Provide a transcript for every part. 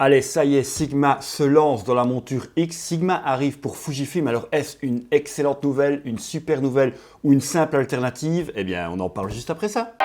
Allez, ça y est, Sigma se lance dans la monture X. Sigma arrive pour Fujifilm. Alors, est-ce une excellente nouvelle, une super nouvelle ou une simple alternative? Eh bien, on en parle juste après ça.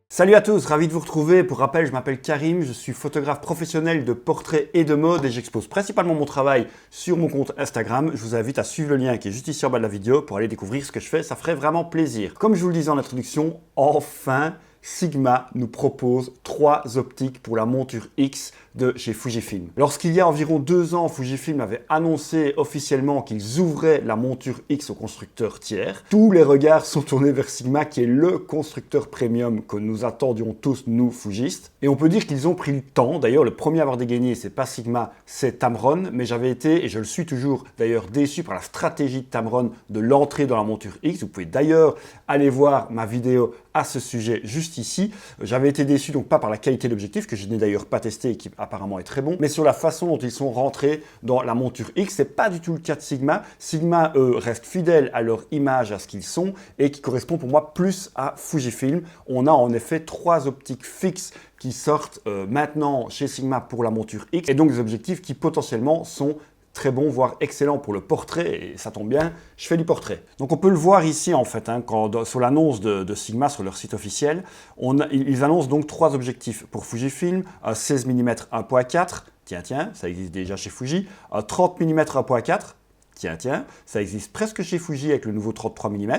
Salut à tous, ravi de vous retrouver. Pour rappel, je m'appelle Karim, je suis photographe professionnel de portraits et de mode et j'expose principalement mon travail sur mon compte Instagram. Je vous invite à suivre le lien qui est juste ici en bas de la vidéo pour aller découvrir ce que je fais, ça ferait vraiment plaisir. Comme je vous le disais en introduction, enfin Sigma nous propose 3 optiques pour la monture X de chez Fujifilm. Lorsqu'il y a environ 2 ans, Fujifilm avait annoncé officiellement qu'ils ouvraient la monture X aux constructeurs tiers, tous les regards sont tournés vers Sigma qui est le constructeur premium que nous attendions tous, nous, Fugistes. Et on peut dire qu'ils ont pris le temps. D'ailleurs, le premier à avoir dégainé, c'est pas Sigma, c'est Tamron. Mais j'avais été, et je le suis toujours d'ailleurs, déçu par la stratégie de Tamron de l'entrée dans la monture X. Vous pouvez d'ailleurs aller voir ma vidéo à ce sujet juste ici. J'avais été déçu, donc pas par la qualité de l'objectif, que je n'ai d'ailleurs pas testé et qui apparemment est très bon, mais sur la façon dont ils sont rentrés dans la monture X. C'est pas du tout le cas de Sigma. Sigma, eux, restent fidèles à leur image, à ce qu'ils sont, et qui correspond pour moi plus à Fujifilm. On a en effet 3 optiques fixes qui sortent maintenant chez Sigma pour la monture X, et donc des objectifs qui potentiellement sont très bon, voire excellent pour le portrait, et ça tombe bien, je fais du portrait. Donc on peut le voir ici en fait, sur l'annonce de Sigma sur leur site officiel, ils annoncent donc 3 objectifs pour Fujifilm, 16 mm 1.4, tiens, ça existe déjà chez Fuji, 30 mm 1.4, tiens, ça existe presque chez Fuji avec le nouveau 33 mm,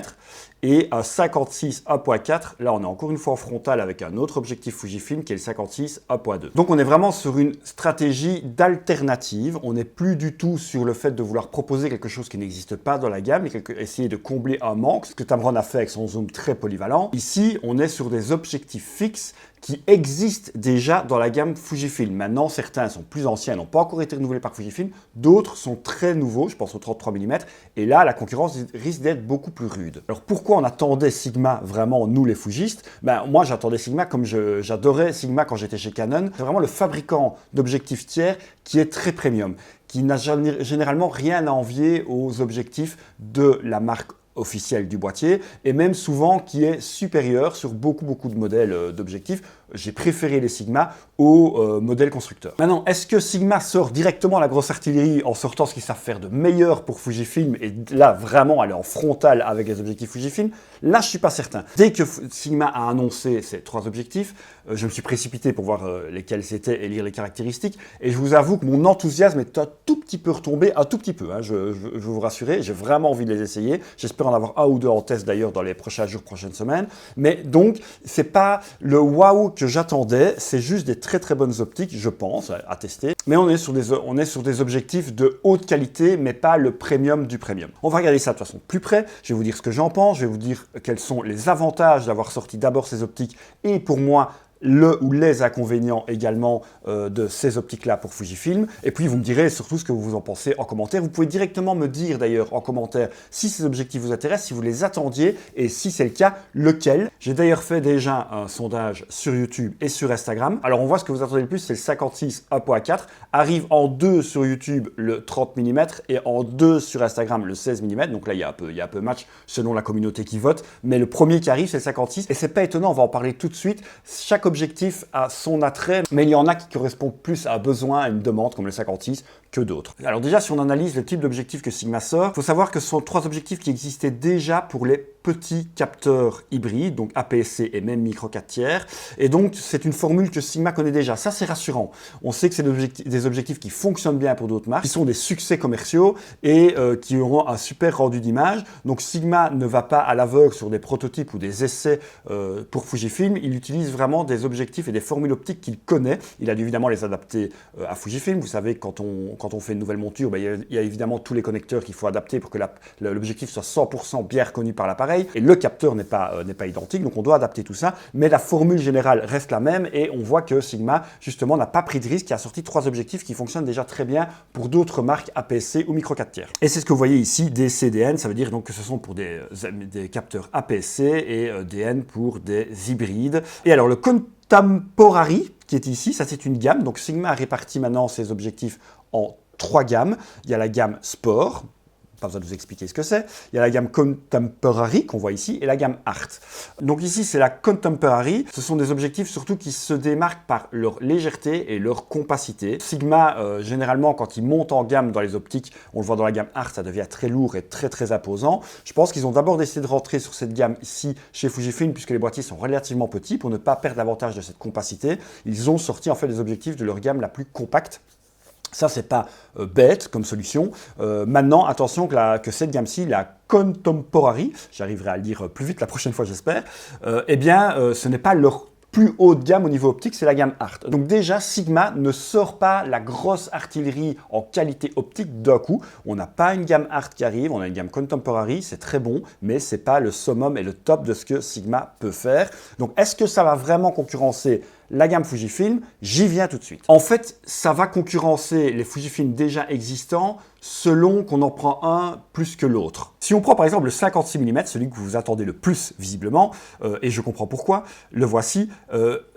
et 56 1.4, là on est encore une fois en frontal avec un autre objectif Fujifilm qui est le 56 1.2. Donc on est vraiment sur une stratégie d'alternative, on n'est plus du tout sur le fait de vouloir proposer quelque chose qui n'existe pas dans la gamme, et essayer de combler un manque, ce que Tamron a fait avec son zoom très polyvalent. Ici, on est sur des objectifs fixes qui existent déjà dans la gamme Fujifilm. Maintenant, certains sont plus anciens, n'ont pas encore été renouvelés par Fujifilm, d'autres sont très nouveaux, je pense au 33 mm, et là, la concurrence risque d'être beaucoup plus rude. Alors pourquoi on attendait Sigma vraiment, nous les Fugistes? Moi, j'attendais Sigma comme j'adorais Sigma quand j'étais chez Canon. C'est vraiment le fabricant d'objectifs tiers qui est très premium, qui n'a généralement rien à envier aux objectifs de la marque officiel du boîtier, et même souvent qui est supérieur sur beaucoup de modèles d'objectifs. J'ai préféré les Sigma aux modèles constructeurs. Maintenant, est-ce que Sigma sort directement la grosse artillerie en sortant ce qu'ils savent faire de meilleur pour Fujifilm, et là vraiment aller en frontal avec les objectifs Fujifilm? Là, je suis pas certain. Dès que Sigma a annoncé ces 3 objectifs, je me suis précipité pour voir lesquels c'était et lire les caractéristiques, et je vous avoue que mon enthousiasme est un tout petit peu retombé, un tout petit peu, je veux vous rassurer, j'ai vraiment envie de les essayer. J'espère en avoir 1 ou 2 en test d'ailleurs dans les prochains jours, prochaines semaines. Mais donc, c'est pas le waouh que j'attendais, c'est juste des très bonnes optiques, je pense, à tester. Mais on est sur des objectifs de haute qualité, mais pas le premium du premium. On va regarder ça de façon plus près, je vais vous dire ce que j'en pense, je vais vous dire quels sont les avantages d'avoir sorti d'abord ces optiques, et pour moi, le ou les inconvénients également de ces optiques-là pour Fujifilm. Et puis, vous me direz surtout ce que vous en pensez en commentaire. Vous pouvez directement me dire d'ailleurs en commentaire si ces objectifs vous intéressent, si vous les attendiez, et si c'est le cas, lequel. J'ai d'ailleurs fait déjà un sondage sur YouTube et sur Instagram. Alors, on voit ce que vous attendez le plus, c'est le 56 1.4. Arrive en 2 sur YouTube le 30 mm et en 2 sur Instagram le 16 mm. Donc là, il y a un peu match selon la communauté qui vote. Mais le premier qui arrive, c'est le 56. Et c'est pas étonnant, on va en parler tout de suite. Chaque objectif a son attrait, mais il y en a qui correspondent plus à un besoin, à une demande, comme le 56, que d'autres. Alors déjà, si on analyse le type d'objectif que Sigma sort, il faut savoir que ce sont 3 objectifs qui existaient déjà pour les petits capteurs hybrides, donc APS-C et même micro 4 tiers. Et donc, c'est une formule que Sigma connaît déjà. Ça, c'est rassurant. On sait que c'est des objectifs qui fonctionnent bien pour d'autres marques, qui sont des succès commerciaux et qui auront un super rendu d'image. Donc, Sigma ne va pas à l'aveugle sur des prototypes ou des essais pour Fujifilm. Il utilise vraiment des objectifs et des formules optiques qu'il connaît. Il a dû évidemment les adapter à Fujifilm. Vous savez, quand on fait une nouvelle monture, il y a évidemment tous les connecteurs qu'il faut adapter pour que l'objectif soit 100% bien reconnu par l'appareil. Et le capteur n'est pas identique, donc on doit adapter tout ça. Mais la formule générale reste la même, et on voit que Sigma, justement, n'a pas pris de risque, qui a sorti 3 objectifs qui fonctionnent déjà très bien pour d'autres marques APS-C ou micro 4 tiers. Et c'est ce que vous voyez ici, DC-DN, ça veut dire donc que ce sont pour des capteurs APS-C et DN pour des hybrides. Et alors, le Contemporary qui est ici. Ça, c'est une gamme. Donc, Sigma a réparti maintenant ses objectifs en 3 gammes. Il y a la gamme Sport. Pas besoin de vous expliquer ce que c'est. Il y a la gamme Contemporary qu'on voit ici et la gamme Art. Donc ici, c'est la Contemporary. Ce sont des objectifs surtout qui se démarquent par leur légèreté et leur compacité. Sigma, généralement, quand ils montent en gamme dans les optiques, on le voit dans la gamme Art, ça devient très lourd et très imposant. Je pense qu'ils ont d'abord décidé de rentrer sur cette gamme ici chez Fujifilm puisque les boîtiers sont relativement petits pour ne pas perdre l'avantage de cette compacité. Ils ont sorti en fait des objectifs de leur gamme la plus compacte. Ça, c'est pas bête comme solution. Maintenant, attention que cette gamme-ci, la Contemporary, j'arriverai à le dire plus vite la prochaine fois, j'espère, ce n'est pas leur plus haute gamme au niveau optique, c'est la gamme Art. Donc déjà, Sigma ne sort pas la grosse artillerie en qualité optique d'un coup. On n'a pas une gamme Art qui arrive, on a une gamme Contemporary, c'est très bon, mais c'est pas le summum et le top de ce que Sigma peut faire. Donc est-ce que ça va vraiment concurrencer la gamme Fujifilm? J'y viens tout de suite. En fait, ça va concurrencer les Fujifilm déjà existants selon qu'on en prend un plus que l'autre. Si on prend par exemple le 56 mm, celui que vous attendez le plus visiblement, et je comprends pourquoi, le voici,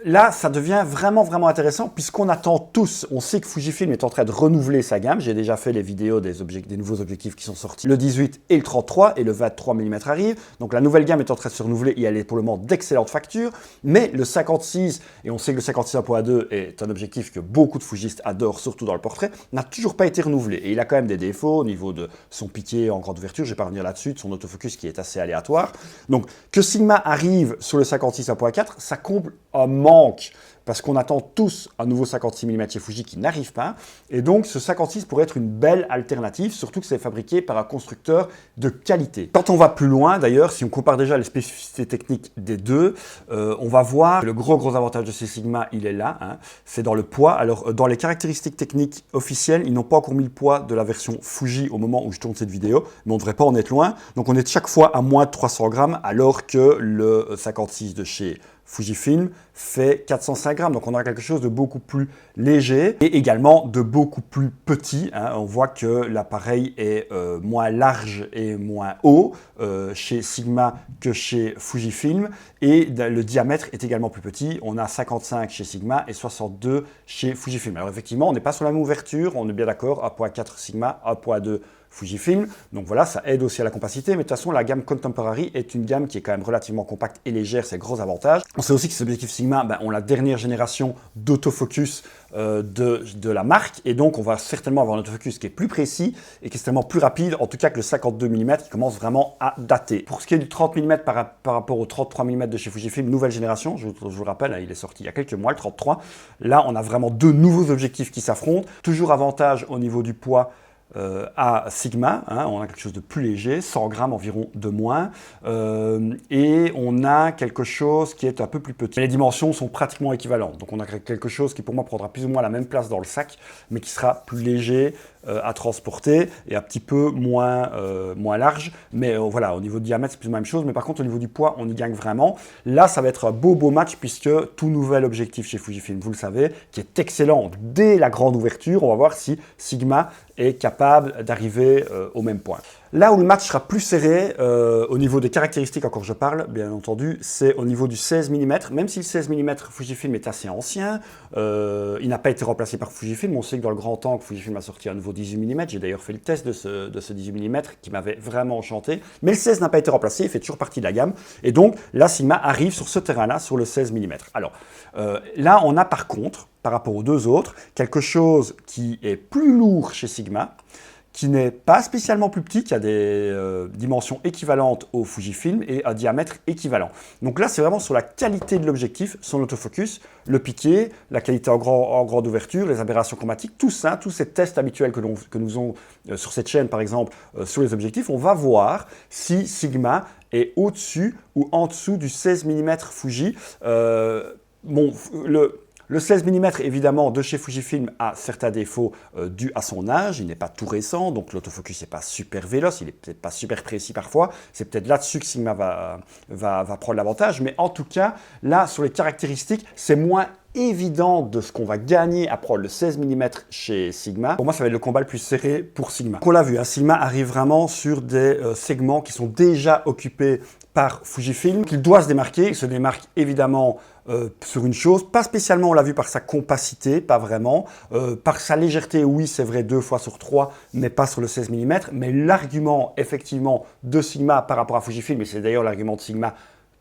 là ça devient vraiment intéressant puisqu'on attend tous, on sait que Fujifilm est en train de renouveler sa gamme, j'ai déjà fait les vidéos des nouveaux objectifs qui sont sortis, le 18 et le 33 et le 23 mm arrive, donc la nouvelle gamme est en train de se renouveler et elle est pour le moment d'excellente facture, mais le 56, et on sait que le 56 1.2 est un objectif que beaucoup de Fujistes adorent, surtout dans le portrait, n'a toujours pas été renouvelé et il a quand même des défauts au niveau de son piqué en grande ouverture, je ne vais pas revenir là-dessus, de son autofocus qui est assez aléatoire. Donc que Sigma arrive sur le 56 1.4, ça comble un manque parce qu'on attend tous un nouveau 56 mm chez Fuji qui n'arrive pas. Et donc, ce 56 pourrait être une belle alternative, surtout que c'est fabriqué par un constructeur de qualité. Quand on va plus loin, d'ailleurs, si on compare déjà les spécificités techniques des deux, on va voir que le gros avantage de ces Sigma, il est là, hein, c'est dans le poids. Alors, dans les caractéristiques techniques officielles, ils n'ont pas encore mis le poids de la version Fuji au moment où je tourne cette vidéo, mais on ne devrait pas en être loin. Donc, on est chaque fois à moins de 300 grammes, alors que le 56 de chez Fujifilm fait 405 grammes, donc on aura quelque chose de beaucoup plus léger et également de beaucoup plus petit. Hein. On voit que l'appareil est moins large et moins haut chez Sigma que chez Fujifilm et le diamètre est également plus petit. On a 55 chez Sigma et 62 chez Fujifilm. Alors effectivement, on n'est pas sur la même ouverture, on est bien d'accord, 1.4 Sigma, 1.2 Fujifilm, donc voilà, ça aide aussi à la compacité, mais de toute façon, la gamme Contemporary est une gamme qui est quand même relativement compacte et légère, c'est le gros avantage. On sait aussi que ces objectifs Sigma ont la dernière génération d'autofocus de la marque, et donc on va certainement avoir un autofocus qui est plus précis et qui est certainement plus rapide, en tout cas que le 52 mm qui commence vraiment à dater. Pour ce qui est du 30 mm par rapport au 33 mm de chez Fujifilm, nouvelle génération, je vous rappelle, hein, il est sorti il y a quelques mois, le 33, là on a vraiment deux nouveaux objectifs qui s'affrontent, toujours avantage au niveau du poids à Sigma, hein, on a quelque chose de plus léger, 100 grammes environ de moins, et on a quelque chose qui est un peu plus petit. Les dimensions sont pratiquement équivalentes, donc on a quelque chose qui pour moi prendra plus ou moins la même place dans le sac, mais qui sera plus léger à transporter et un petit peu moins large, mais voilà, au niveau du diamètre c'est plus ou moins la même chose, mais par contre au niveau du poids on y gagne vraiment. Là ça va être un beau match puisque tout nouvel objectif chez Fujifilm, vous le savez, qui est excellent dès la grande ouverture, on va voir si Sigma est capable d'arriver au même point. Là où le match sera plus serré, au niveau des caractéristiques, encore je parle, bien entendu, c'est au niveau du 16 mm. Même si le 16 mm Fujifilm est assez ancien, il n'a pas été remplacé par Fujifilm. On sait que dans le grand angle, Fujifilm a sorti un nouveau 18 mm. J'ai d'ailleurs fait le test de ce 18 mm qui m'avait vraiment enchanté. Mais le 16 n'a pas été remplacé, il fait toujours partie de la gamme. Et donc, là, Sigma arrive sur ce terrain-là, sur le 16 mm. Alors, là, on a par contre, par rapport aux deux autres, quelque chose qui est plus lourd chez Sigma, qui n'est pas spécialement plus petit, qui a des dimensions équivalentes au Fujifilm et un diamètre équivalent. Donc là, c'est vraiment sur la qualité de l'objectif, son autofocus, le piqué, la qualité en grande ouverture, les aberrations chromatiques, tout ça, tous ces tests habituels que nous faisons sur cette chaîne, par exemple, sur les objectifs, on va voir si Sigma est au-dessus ou en dessous du 16 mm Fuji. Le 16 mm, évidemment, de chez Fujifilm a certains défauts dus à son âge. Il n'est pas tout récent, donc l'autofocus n'est pas super véloce, il n'est peut-être pas super précis parfois. C'est peut-être là-dessus que Sigma va prendre l'avantage. Mais en tout cas, là, sur les caractéristiques, c'est moins évidente de ce qu'on va gagner à prendre le 16 mm chez Sigma, pour moi, ça va être le combat le plus serré pour Sigma. Donc, on l'a vu, hein, Sigma arrive vraiment sur des segments qui sont déjà occupés par Fujifilm, qu'il doit se démarquer. Il se démarque évidemment sur une chose, pas spécialement, on l'a vu, par sa compacité, pas vraiment, par sa légèreté, oui, c'est vrai, 2 fois sur 3, mais pas sur le 16 mm, mais l'argument, effectivement, de Sigma par rapport à Fujifilm, et c'est d'ailleurs l'argument de Sigma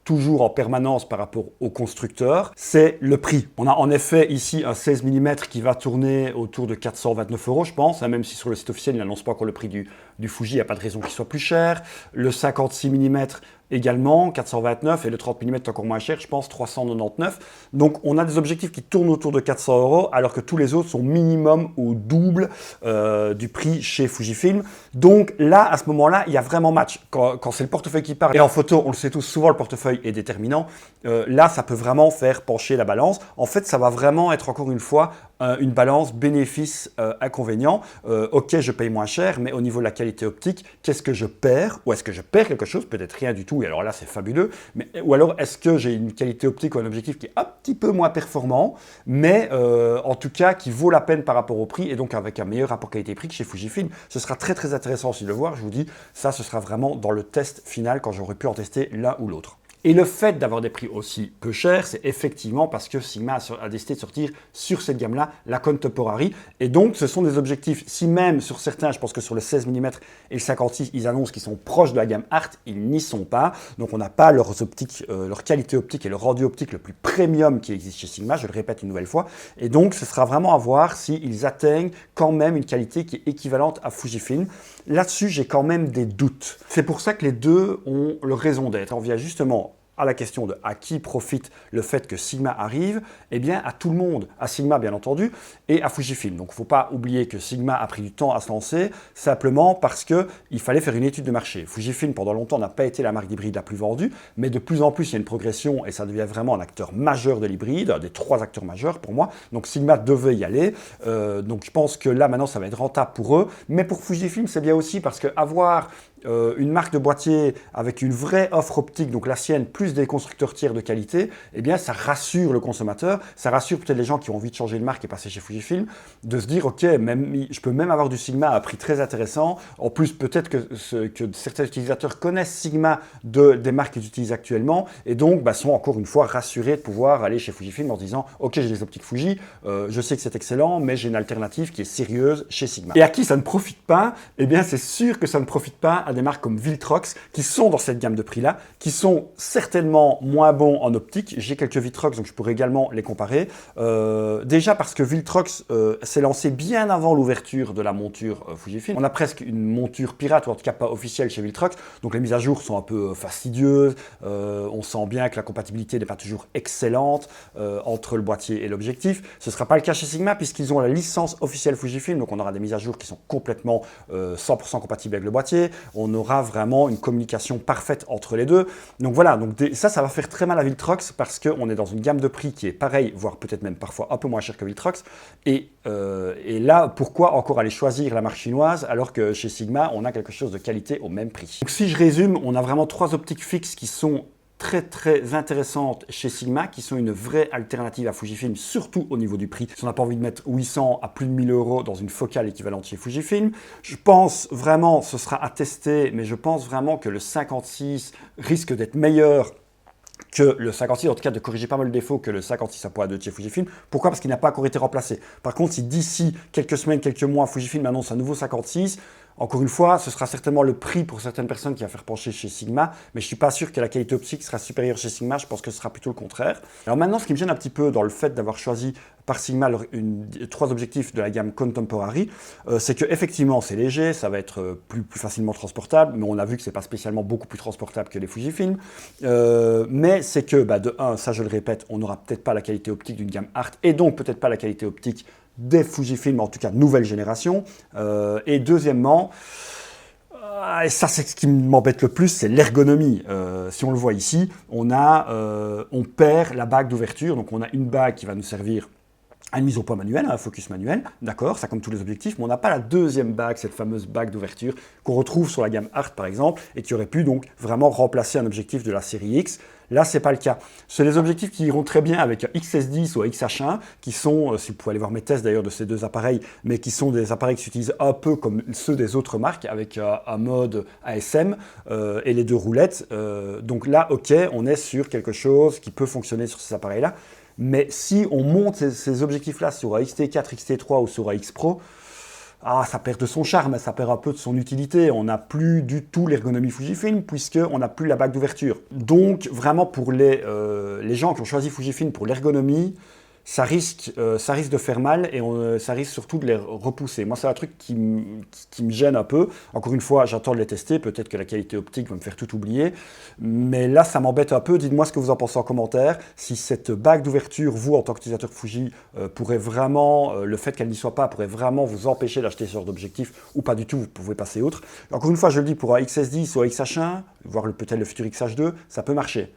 toujours en permanence par rapport au constructeur, c'est le prix. On a en effet ici un 16 mm qui va tourner autour de 429 €, je pense, hein, même si sur le site officiel, il n'annonce pas encore le prix du Fuji, il n'y a pas de raison qu'il soit plus cher. Le 56 mm également, 429, et le 30 mm est encore moins cher, je pense, 399. Donc on a des objectifs qui tournent autour de 400 €, alors que tous les autres sont minimum au double du prix chez Fujifilm. Donc là, à ce moment-là, il y a vraiment match. Quand c'est le portefeuille qui parle, et en photo, on le sait tous, souvent le portefeuille est déterminant, là, ça peut vraiment faire pencher la balance. En fait, ça va vraiment être, encore une fois, une balance bénéfice-inconvénient. Ok, je paye moins cher, mais au niveau de la qualité optique, qu'est-ce que je perds? Ou est-ce que je perds quelque chose? Peut-être rien du tout, et alors là, c'est fabuleux. Ou alors, est-ce que j'ai une qualité optique ou un objectif qui est un petit peu moins performant, mais en tout cas, qui vaut la peine par rapport au prix, et donc avec un meilleur rapport qualité-prix que chez Fujifilm? Ce sera très, très intéressant aussi de le voir. Je vous dis, ça, ce sera vraiment dans le test final, quand j'aurai pu en tester l'un ou l'autre. Et le fait d'avoir des prix aussi peu chers, c'est effectivement parce que Sigma a décidé de sortir sur cette gamme-là la Contemporary. Et donc, ce sont des objectifs, si même sur certains, je pense que sur le 16 mm et le 56, ils annoncent qu'ils sont proches de la gamme Art, ils n'y sont pas. Donc, on n'a pas leurs optiques, leur qualité optique et leur rendu optique le plus premium qui existe chez Sigma, je le répète une nouvelle fois. Et donc, ce sera vraiment à voir s'ils atteignent quand même une qualité qui est équivalente à Fujifilm. Là-dessus, j'ai quand même des doutes. C'est pour ça que les deux ont leur raison d'être. On vient justement à la question de à qui profite le fait que Sigma arrive, eh bien à tout le monde, à Sigma bien entendu, et à Fujifilm. Donc il ne faut pas oublier que Sigma a pris du temps à se lancer, simplement parce qu'il fallait faire une étude de marché. Fujifilm, pendant longtemps, n'a pas été la marque d'hybride la plus vendue, mais de plus en plus, il y a une progression, et ça devient vraiment un acteur majeur de l'hybride, un des 3 acteurs majeurs pour moi. Donc Sigma devait y aller, donc je pense que là, maintenant, ça va être rentable pour eux, mais pour Fujifilm, c'est bien aussi, parce qu'avoir une marque de boîtier avec une vraie offre optique, donc la sienne, plus des constructeurs tiers de qualité, eh bien ça rassure le consommateur, ça rassure peut-être les gens qui ont envie de changer de marque et passer chez Fujifilm, de se dire ok, je peux même avoir du Sigma à un prix très intéressant. En plus, peut-être que certains utilisateurs connaissent Sigma des marques qu'ils utilisent actuellement, et donc sont encore une fois rassurés de pouvoir aller chez Fujifilm en se disant ok, j'ai des optiques Fuji, je sais que c'est excellent, mais j'ai une alternative qui est sérieuse chez Sigma. Et à qui ça ne profite pas? Eh bien c'est sûr que ça ne profite pas à des marques comme Viltrox, qui sont dans cette gamme de prix-là, qui sont certainement moins bons en optique. J'ai quelques Viltrox, donc je pourrais également les comparer. Déjà parce que Viltrox s'est lancé bien avant l'ouverture de la monture Fujifilm. On a presque une monture pirate, ou en tout cas pas officielle chez Viltrox, donc les mises à jour sont un peu fastidieuses. On sent bien que la compatibilité n'est pas toujours excellente entre le boîtier et l'objectif. Ce ne sera pas le cas chez Sigma, puisqu'ils ont la licence officielle Fujifilm, donc on aura des mises à jour qui sont complètement 100% compatibles avec le boîtier. On aura vraiment une communication parfaite entre les deux. Donc voilà, ça va faire très mal à Viltrox, parce qu'on est dans une gamme de prix qui est pareille, voire peut-être même parfois un peu moins cher que Viltrox. Et là, pourquoi encore aller choisir la marque chinoise alors que chez Sigma, on a quelque chose de qualité au même prix? Donc si je résume, on a vraiment 3 optiques fixes qui sont très très intéressantes chez Sigma, qui sont une vraie alternative à Fujifilm, surtout au niveau du prix. Si on n'a pas envie de mettre 800 à plus de 1000 € dans une focale équivalente chez Fujifilm, je pense vraiment, ce sera à tester, mais je pense vraiment que le 56 risque d'être meilleur que le 56, en tout cas de corriger pas mal de défauts que le 56 à .2 de chez Fujifilm. Pourquoi? Parce qu'il n'a pas encore été remplacé. Par contre, si d'ici quelques semaines, quelques mois, Fujifilm annonce un nouveau 56, encore une fois, ce sera certainement le prix pour certaines personnes qui va faire pencher chez Sigma, mais je ne suis pas sûr que la qualité optique sera supérieure chez Sigma, je pense que ce sera plutôt le contraire. Alors maintenant, ce qui me gêne un petit peu dans le fait d'avoir choisi par Sigma 3 objectifs de la gamme Contemporary, c'est qu'effectivement c'est léger, ça va être plus facilement transportable, mais on a vu que ce n'est pas spécialement beaucoup plus transportable que les Fujifilm. Mais c'est que, de 1, ça je le répète, on n'aura peut-être pas la qualité optique d'une gamme Art, et donc peut-être pas la qualité optique des Fujifilm, en tout cas nouvelle génération. Et deuxièmement, et ça c'est ce qui m'embête le plus, c'est l'ergonomie. Si on le voit ici, on perd la bague d'ouverture, donc on a une bague qui va nous servir à une mise au point manuelle, à un focus manuel, d'accord, ça comme tous les objectifs, mais on n'a pas la deuxième bague, cette fameuse bague d'ouverture qu'on retrouve sur la gamme Art par exemple, et qui aurait pu donc vraiment remplacer un objectif de la série X. Là, ce n'est pas le cas. C'est des objectifs qui iront très bien avec un XS10 ou un XH1, qui sont, si vous pouvez aller voir mes tests d'ailleurs de ces deux appareils, mais qui sont des appareils qui s'utilisent un peu comme ceux des autres marques, avec un mode ASM et les deux roulettes. Donc là, ok, on est sur quelque chose qui peut fonctionner sur ces appareils-là. Mais si on monte ces objectifs-là sur un XT4, XT3 ou sur un X Pro, ça perd de son charme, ça perd un peu de son utilité. On n'a plus du tout l'ergonomie Fujifilm puisqu'on n'a plus la bague d'ouverture. Donc vraiment pour les gens qui ont choisi Fujifilm pour l'ergonomie, ça risque de faire mal et ça risque surtout de les repousser. Moi, c'est un truc qui me gêne un peu. Encore une fois, j'attends de les tester. Peut-être que la qualité optique va me faire tout oublier. Mais là, ça m'embête un peu. Dites-moi ce que vous en pensez en commentaire. Si cette bague d'ouverture, vous, en tant qu'utilisateur Fuji, pourrait vraiment, le fait qu'elle n'y soit pas, pourrait vraiment vous empêcher d'acheter ce genre d'objectif ou pas du tout, vous pouvez passer outre. Encore une fois, je le dis, pour un XS10 ou un XH1, voire peut-être le futur XH2, ça peut marcher.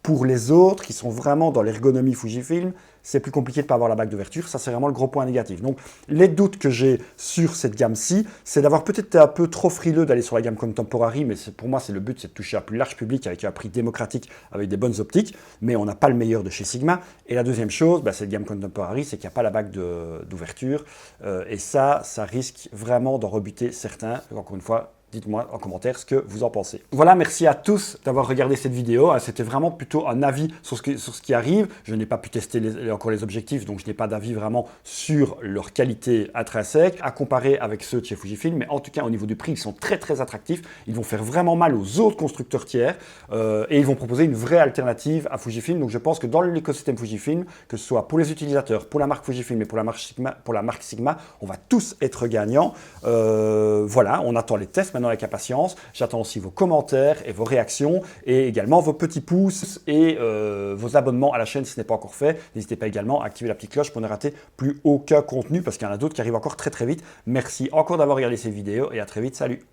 Pour les autres qui sont vraiment dans l'ergonomie Fujifilm, c'est plus compliqué de ne pas avoir la bague d'ouverture. Ça, c'est vraiment le gros point négatif. Donc, les doutes que j'ai sur cette gamme-ci, c'est d'avoir peut-être été un peu trop frileux d'aller sur la gamme Contemporary, mais pour moi, c'est le but, c'est de toucher un plus large public avec un prix démocratique, avec des bonnes optiques, mais on n'a pas le meilleur de chez Sigma. Et la deuxième chose, cette gamme Contemporary, c'est qu'il n'y a pas la bague d'ouverture. Et ça risque vraiment d'en rebuter certains. Encore une fois, dites-moi en commentaire ce que vous en pensez. Voilà, merci à tous d'avoir regardé cette vidéo. C'était vraiment plutôt un avis sur ce qui arrive. Je n'ai pas pu tester encore les objectifs, donc je n'ai pas d'avis vraiment sur leur qualité intrinsèque à comparer avec ceux de chez Fujifilm. Mais en tout cas, au niveau du prix, ils sont très très attractifs. Ils vont faire vraiment mal aux autres constructeurs tiers et ils vont proposer une vraie alternative à Fujifilm. Donc je pense que dans l'écosystème Fujifilm, que ce soit pour les utilisateurs, pour la marque Fujifilm et pour la marque Sigma, on va tous être gagnants. Voilà, on attend les tests maintenant avec impatience. J'attends aussi vos commentaires et vos réactions et également vos petits pouces et vos abonnements à la chaîne si ce n'est pas encore fait. N'hésitez pas également à activer la petite cloche pour ne rater plus aucun contenu parce qu'il y en a d'autres qui arrivent encore très très vite. Merci encore d'avoir regardé cette vidéo et à très vite. Salut!